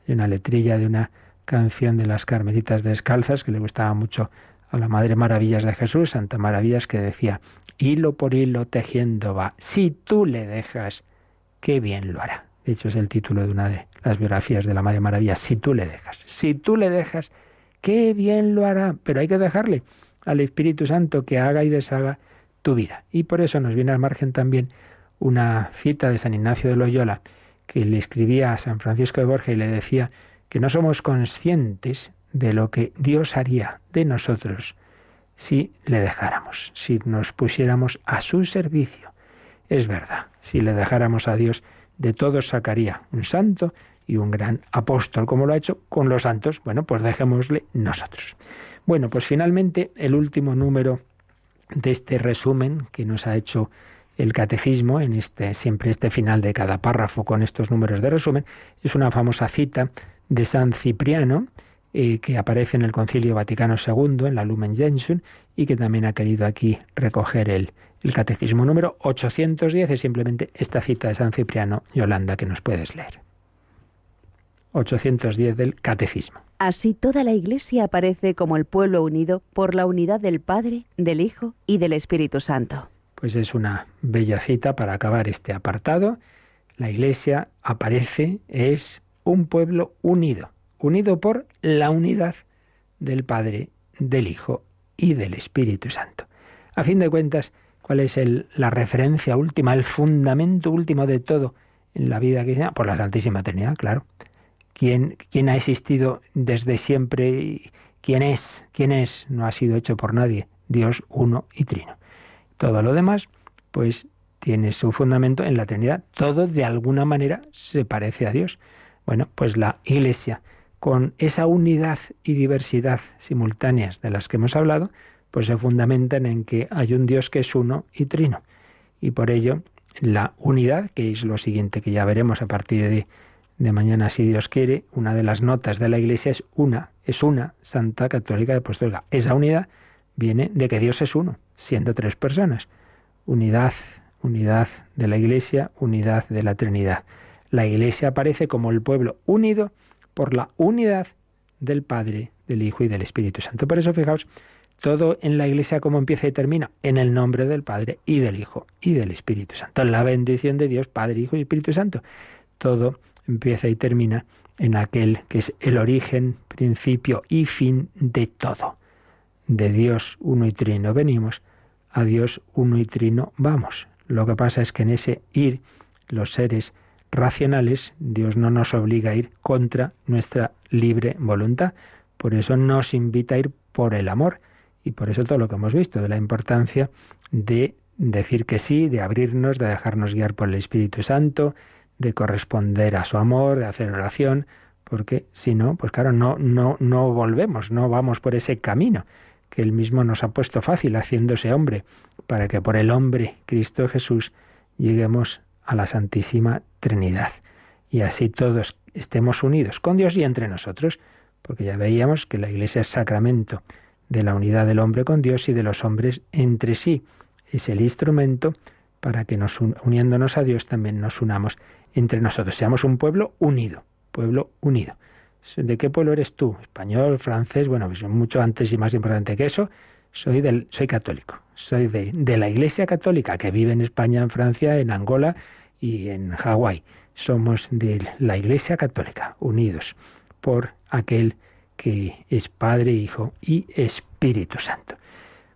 Hay una letrilla de una canción de las Carmelitas Descalzas que le gustaba mucho a la Madre Maravillas de Jesús, Santa Maravillas, que decía: hilo por hilo tejiendo va, si tú le dejas, qué bien lo hará. De hecho, es el título de una de las biografías de la Madre Maravilla, si tú le dejas, qué bien lo hará. Pero hay que dejarle al Espíritu Santo que haga y deshaga tu vida. Y por eso nos viene al margen también una cita de San Ignacio de Loyola, que le escribía a San Francisco de Borja y le decía que no somos conscientes de lo que Dios haría de nosotros si le dejáramos, si nos pusiéramos a su servicio. Es verdad, si le dejáramos a Dios, de todos sacaría un santo y un gran apóstol, como lo ha hecho con los santos. Bueno, pues dejémosle nosotros. Bueno, pues finalmente el último número de este resumen que nos ha hecho el catecismo, en siempre este final de cada párrafo con estos números de resumen, es una famosa cita de San Cipriano, que aparece en el Concilio Vaticano II, en la Lumen Gentium, y que también ha querido aquí recoger el catecismo número 810, es simplemente esta cita de San Cipriano, Yolanda, que nos puedes leer. 810 del catecismo. Así toda la Iglesia aparece como el pueblo unido por la unidad del Padre, del Hijo y del Espíritu Santo. Pues es una bella cita para acabar este apartado. La Iglesia aparece, es un pueblo unido por la unidad del Padre, del Hijo y del Espíritu Santo. A fin de cuentas, ¿cuál es la referencia última, el fundamento último de todo en la vida cristiana? Por la Santísima Trinidad, claro. ¿Quién ha existido desde siempre? ¿Quién es? No ha sido hecho por nadie. Dios uno y trino. Todo lo demás, pues, tiene su fundamento en la Trinidad. Todo, de alguna manera, se parece a Dios. Bueno, pues la Iglesia, con esa unidad y diversidad simultáneas de las que hemos hablado, pues se fundamentan en que hay un Dios que es uno y trino. Y por ello, la unidad, que es lo siguiente que ya veremos a partir de mañana, si Dios quiere, una de las notas de la Iglesia es una Santa Católica y Apostólica. Esa unidad viene de que Dios es uno, siendo tres personas. Unidad de la Iglesia, unidad de la Trinidad. La Iglesia aparece como el pueblo unido por la unidad del Padre, del Hijo y del Espíritu Santo. Por eso, fijaos, todo en la Iglesia, ¿cómo empieza y termina? En el nombre del Padre y del Hijo y del Espíritu Santo. En la bendición de Dios, Padre, Hijo y Espíritu Santo. Todo empieza y termina en aquel que es el origen, principio y fin de todo. De Dios uno y trino venimos, a Dios uno y trino vamos. Lo que pasa es que en ese ir, los seres racionales, Dios no nos obliga a ir contra nuestra libre voluntad. Por eso nos invita a ir por el amor. Y por eso todo lo que hemos visto, de la importancia de decir que sí, de abrirnos, de dejarnos guiar por el Espíritu Santo, de corresponder a su amor, de hacer oración, porque si no, pues claro, no volvemos, no vamos por ese camino que Él mismo nos ha puesto fácil, haciéndose hombre, para que por el hombre, Cristo Jesús, lleguemos a la Santísima Trinidad. Y así todos estemos unidos con Dios y entre nosotros, porque ya veíamos que la Iglesia es sacramento de la unidad del hombre con Dios y de los hombres entre sí. Es el instrumento para que uniéndonos a Dios también nos unamos entre nosotros. Seamos un pueblo unido, pueblo unido. ¿De qué pueblo eres tú? ¿Español, francés? Bueno, pues mucho antes y más importante que eso, soy católico. Soy de la Iglesia Católica que vive en España, en Francia, en Angola y en Hawái. Somos de la Iglesia Católica, unidos por aquel que es Padre, Hijo y Espíritu Santo.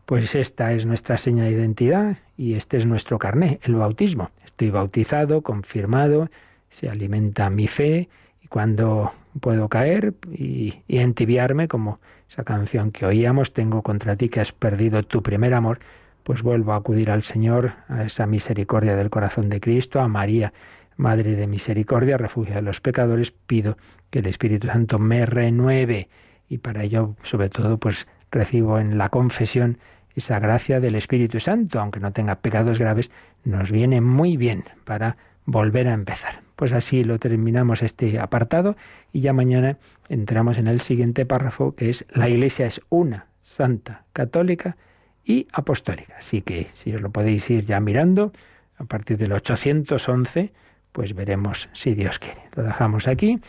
Pues esta es nuestra seña de identidad y este es nuestro carné, el bautismo. Estoy bautizado, confirmado, se alimenta mi fe y cuando puedo caer y entibiarme, como esa canción que oíamos, tengo contra ti que has perdido tu primer amor, pues vuelvo a acudir al Señor, a esa misericordia del corazón de Cristo, a María, Madre de Misericordia, refugio de los pecadores, pido que el Espíritu Santo me renueve y para ello, sobre todo, pues recibo en la confesión esa gracia del Espíritu Santo, aunque no tenga pecados graves, nos viene muy bien para volver a empezar. Pues así lo terminamos este apartado y ya mañana entramos en el siguiente párrafo, que es la Iglesia es una, santa, católica y apostólica. Así que si os lo podéis ir ya mirando, a partir del 811, pues veremos si Dios quiere. Lo dejamos aquí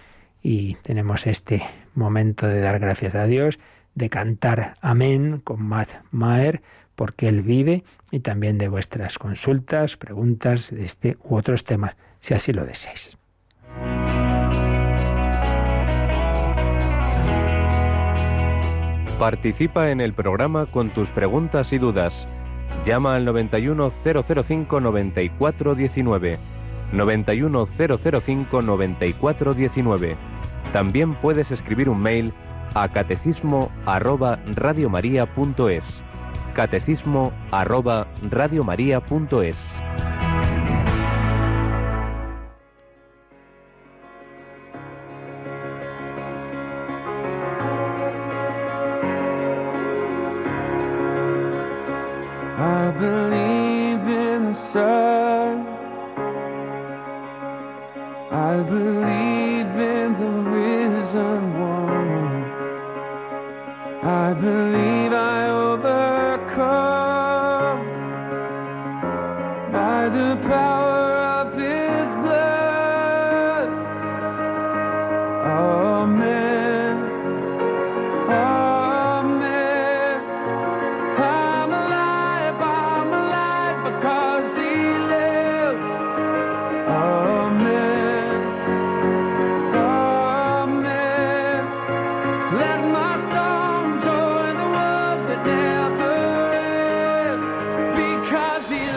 y tenemos este momento de dar gracias a Dios, de cantar amén con Matt Maher, porque Él vive, y también de vuestras consultas, preguntas de este u otros temas, si así lo deseáis. Participa en el programa con tus preguntas y dudas. Llama al 91005-9419. 91005-9419. También puedes escribir un mail a catecismo@radiomaria.es. catecismo@radiomaria.es. I believe in the sun. I believe in the risen one. I believe I overcome by the power of His blood. Amen. Amen. I'm alive because He lives. Amen. Amen. Let my song join the world that never ends, because He lives.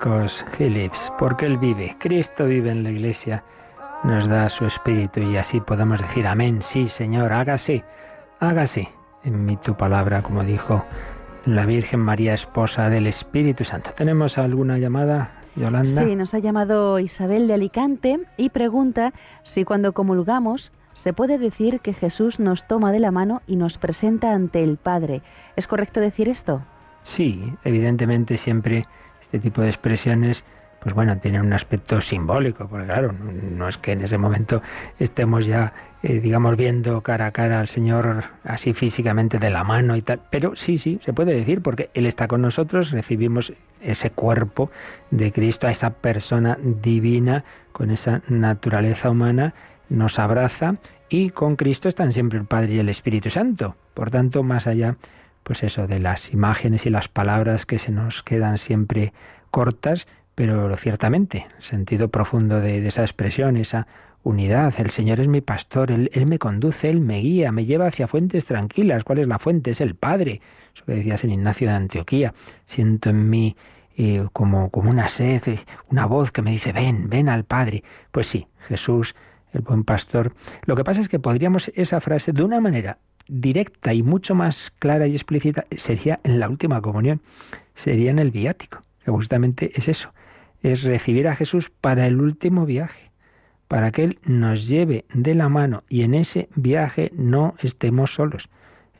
Franciscus Phillips, porque Él vive, Cristo vive en la Iglesia, nos da su Espíritu y así podemos decir amén, sí Señor, hágase, hágase en mí tu palabra, como dijo la Virgen María, esposa del Espíritu Santo. ¿Tenemos alguna llamada, Yolanda? Sí, nos ha llamado Isabel de Alicante y pregunta si cuando comulgamos se puede decir que Jesús nos toma de la mano y nos presenta ante el Padre. ¿Es correcto decir esto? Sí, evidentemente siempre este tipo de expresiones, pues bueno, tienen un aspecto simbólico, porque claro, no es que en ese momento estemos ya, digamos, viendo cara a cara al Señor así físicamente de la mano y tal, pero sí, se puede decir, porque Él está con nosotros, recibimos ese cuerpo de Cristo, a esa persona divina, con esa naturaleza humana, nos abraza, y con Cristo están siempre el Padre y el Espíritu Santo. Por tanto, más allá, pues eso, de las imágenes y las palabras que se nos quedan siempre cortas, pero ciertamente, el sentido profundo de esa expresión, esa unidad. El Señor es mi pastor, Él me conduce, Él me guía, me lleva hacia fuentes tranquilas. ¿Cuál es la fuente? Es el Padre. Eso que decía San Ignacio de Antioquía. Siento en mí como una sed, una voz que me dice, ven al Padre. Pues sí, Jesús, el buen pastor. Lo que pasa es que podríamos esa frase de una manera directa y mucho más clara y explícita sería en la última comunión, sería en el viático, que justamente es eso, es recibir a Jesús para el último viaje, para que Él nos lleve de la mano y en ese viaje no estemos solos.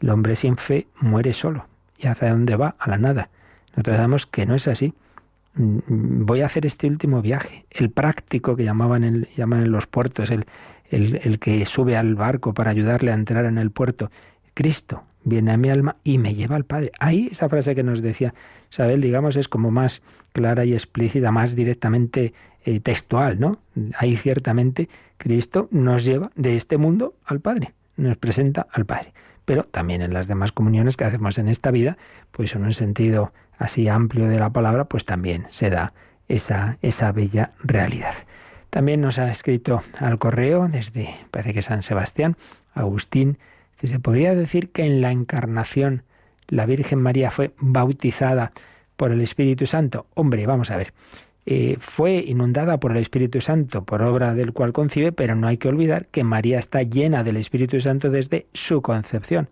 El hombre sin fe muere solo. ¿Y hacia dónde va? A la nada. Nosotros sabemos que no es así. Voy a hacer este último viaje, el práctico que llaman en los puertos, el que sube al barco para ayudarle a entrar en el puerto. Cristo viene a mi alma y me lleva al Padre. Ahí esa frase que nos decía Isabel, digamos, es como más clara y explícita, más directamente textual, ¿no? Ahí ciertamente Cristo nos lleva de este mundo al Padre, nos presenta al Padre. Pero también en las demás comuniones que hacemos en esta vida, pues en un sentido así amplio de la palabra, pues también se da esa bella realidad. También nos ha escrito al correo desde, parece que San Sebastián, Agustín, que se podría decir que en la encarnación la Virgen María fue bautizada por el Espíritu Santo. Hombre, vamos a ver, fue inundada por el Espíritu Santo, por obra del cual concibe, pero no hay que olvidar que María está llena del Espíritu Santo desde su concepción.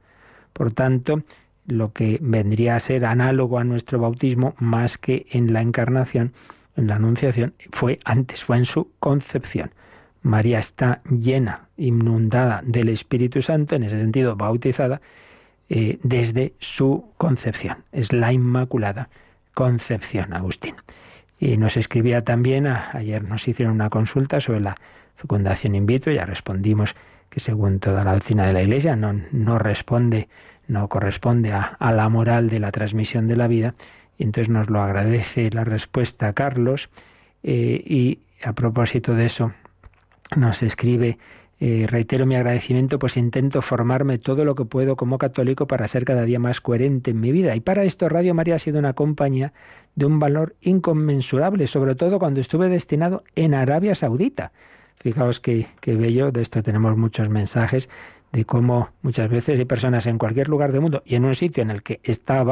Por tanto, lo que vendría a ser análogo a nuestro bautismo, más que en la encarnación, en la anunciación, fue antes, fue en su concepción. María está llena, inundada del Espíritu Santo, en ese sentido bautizada, desde su concepción. Es la Inmaculada Concepción, Agustín. Y nos escribía también, ayer nos hicieron una consulta sobre la fecundación in vitro, ya respondimos que según toda la doctrina de la Iglesia no corresponde a la moral de la transmisión de la vida, y entonces nos lo agradece la respuesta a Carlos, y a propósito de eso nos escribe, reitero mi agradecimiento, pues intento formarme todo lo que puedo como católico para ser cada día más coherente en mi vida, y para esto Radio María ha sido una compañía de un valor inconmensurable, sobre todo cuando estuve destinado en Arabia Saudita. Fijaos qué bello, de esto tenemos muchos mensajes, de cómo muchas veces hay personas en cualquier lugar del mundo y en un sitio en el que está,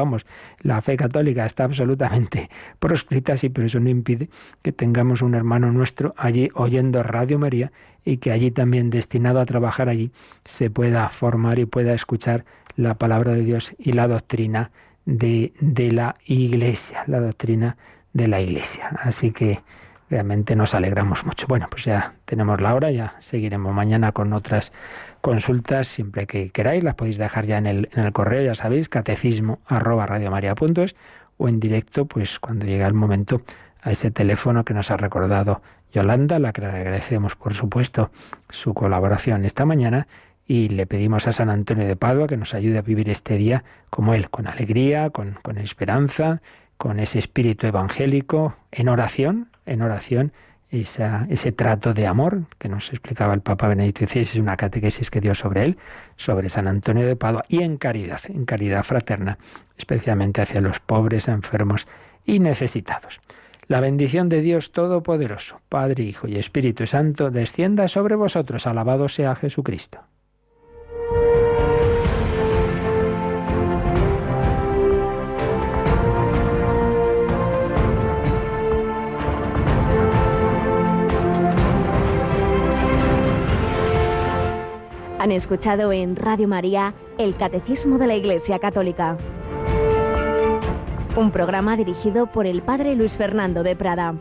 la fe católica está absolutamente proscrita, sí, pero eso no impide que tengamos un hermano nuestro allí oyendo Radio María y que allí también, destinado a trabajar allí, se pueda formar y pueda escuchar la palabra de Dios y la doctrina de la Iglesia, la doctrina de la Iglesia. Así que realmente nos alegramos mucho. Bueno, pues ya tenemos la hora, ya seguiremos mañana con otras consultas, siempre que queráis, las podéis dejar ya en el correo, ya sabéis, catecismo@radiomaria.es, o en directo, pues cuando llegue el momento, a ese teléfono que nos ha recordado Yolanda, a la que le agradecemos, por supuesto, su colaboración esta mañana, y le pedimos a San Antonio de Padua que nos ayude a vivir este día como él, con alegría, con esperanza, con ese espíritu evangélico, en oración, ese trato de amor que nos explicaba el Papa Benedicto XVI, es una catequesis que dio sobre él, sobre San Antonio de Padua, y en caridad fraterna, especialmente hacia los pobres, enfermos y necesitados. La bendición de Dios Todopoderoso, Padre, Hijo y Espíritu Santo, descienda sobre vosotros. Alabado sea Jesucristo. Han escuchado en Radio María el Catecismo de la Iglesia Católica. Un programa dirigido por el Padre Luis Fernando de Prada.